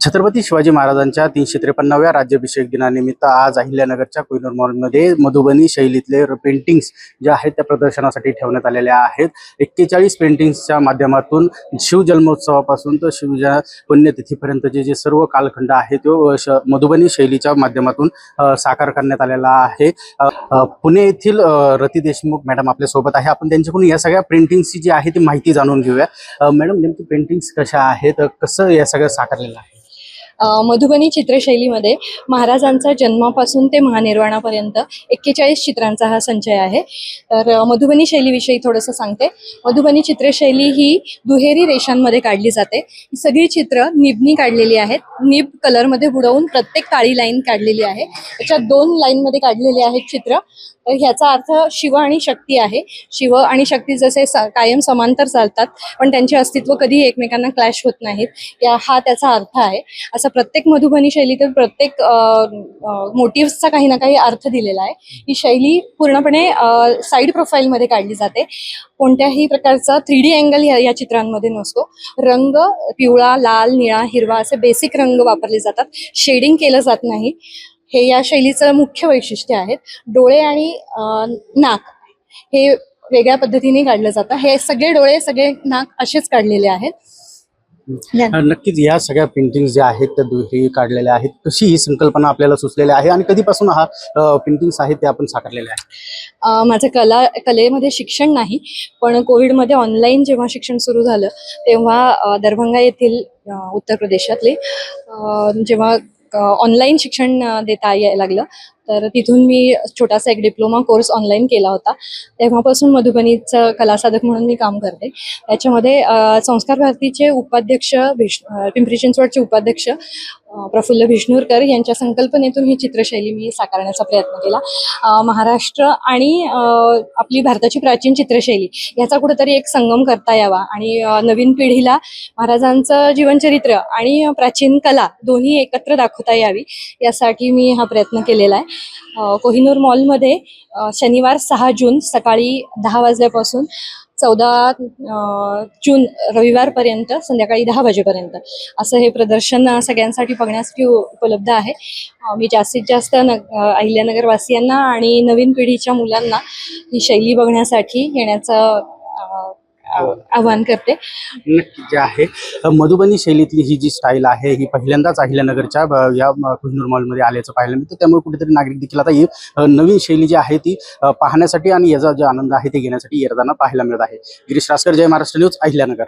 छत्रपती शिवाजी महाराजांच्या 353व्या राज्याभिषेक दिनानिमित्त आज अहिल्यानगरच्या कोहिनूर मॉलमध्ये मधुबनी शैलीतले पेंटिंग्स जे आहेत त्या प्रदर्शनासाठी ठेवण्यात आलेल्या आहेत। 41 पेंटिंग्सच्या माध्यमातून शिवजन्मोत्सवापासून तर शिवच्या पुण्यतिथीपर्यंतचे जे सर्व कालखंड आहे तो मधुबनी शैलीच्या माध्यमातून साकार करण्यात आलेला आहे। पुणे येथील रती देशमुख मॅडम आपल्या सोबत आहे। आपण त्यांच्याकडून या सगळ्या पेंटिंग्सची जी आहे ती माहिती जाणून घेऊया। मॅडम, नेमकी पेंटिंग्स कशा आहेत, कसं या सगळं साकारलेलं आहे? मधुबनी चित्रशैलीमध्ये महाराजांचा जन्मापासून ते महानिर्वाणापर्यंत 41 चित्रांचा हा संचय आहे। तर मधुबनी शैलीविषयी थोडंसं सांगते। मधुबनी चित्रशैली ही दुहेरी रेषांमध्ये काढली जाते। ही सगळी चित्र निबनी काढलेली आहेत। निब कलरमध्ये बुडवून प्रत्येक काळी लाईन काढलेली आहे। त्याच्यात 2 लाईनमध्ये काढलेली आहेत चित्र। तर ह्याचा अर्थ शिव आणि शक्ती आहे। शिव आणि शक्ती जसे कायम समांतर चालतात पण त्यांचे अस्तित्व कधी एकमेकांना क्लॅश होत नाहीत, हा त्याचा अर्थ आहे। असं प्रत्येक मधुबनी शैलीतील प्रत्येक मोटिव्हचा काही ना काही अर्थ दिलेला आहे। ही शैली पूर्णपणे साईड प्रोफाईलमध्ये काढली जाते। कोणत्याही प्रकारचा 3D अँगल या चित्रांमध्ये नसतो। रंग पिवळा, लाल, निळा, हिरवा असे बेसिक रंग वापरले जातात। शेडिंग केलं जात नाही, हे या शैलीचं मुख्य वैशिष्ट्य आहे। डोळे आणि नाक हे वेगळ्या पद्धतीने काढलं जातं। हे सगळे डोळे, सगळे नाक असेच काढलेले आहेत। नक्कीच या सगळ्या पेंटिंग्स ज्या आहेत त्या दुहेरी काढलेल्या आहेत। कशी ही संकल्पना आपल्याला सुचलेली आहे आणि कधीपासून हा पेंटिंग्स आहेत ते आपण साकारलेले आहेत? माझं कलेमध्ये शिक्षण नाही, पण कोविडमध्ये ऑनलाईन जेव्हा शिक्षण सुरू झालं तेव्हा दरभंगा येथील उत्तर प्रदेशातले जेव्हा ऑनलाईन शिक्षण देता यायला लागलं तर तिथून मी छोटासा एक डिप्लोमा कोर्स ऑनलाईन केला होता। तेव्हापासून मधुबनीचं कलासाधक म्हणून मी काम करते। त्याच्यामध्ये संस्कार भारतीचे उपाध्यक्ष पिंपरी चिंचवडचे उपाध्यक्ष प्रफुल्ल भिष्णूरकर यांच्या संकल्पनेतून ही चित्रशैली मी साकारण्याचा प्रयत्न केला। महाराष्ट्र आणि आपली भारताची प्राचीन चित्रशैली याचा कुठेतरी एक संगम करता यावा आणि नवीन पिढीला महाराजांचं जीवनचरित्र आणि प्राचीन कला दोन्ही एकत्र दाखवता यावी यासाठी मी हा प्रयत्न केलेला आहे। कोहिनूर मॉलमध्ये शनिवार 6 जून सकाळी 10 वाजल्यापासून 14 जून रविवारपर्यंत संध्याकाळी 10 वाजेपर्यंत असं हे प्रदर्शन सगळ्यांसाठी बघण्यासाठी उपलब्ध आहे। मी जास्तीत जास्त अहिल्यानगर वासियांना आणि नवीन पिढीच्या मुलांना ही शैली बघण्यासाठी येण्याचं आवाहन करते। नक्की जे आहे मधुबनी शैलीतली ही जी स्टाईल आहे ही पहिल्यांदाच अहिल्यानगरच्या या कोहिनूर मॉलमध्ये आल्याचं पाहायला मिळतं। त्यामुळे कुठेतरी नागरिक देखील आता ही नवीन शैली जी आहे ती पाहण्यासाठी आणि याचा जो आनंद आहे ते घेण्यासाठी येताना पाहायला मिळत आहे। गिरीश रासकर, जय महाराष्ट्र न्यूज, अहिल्यानगर।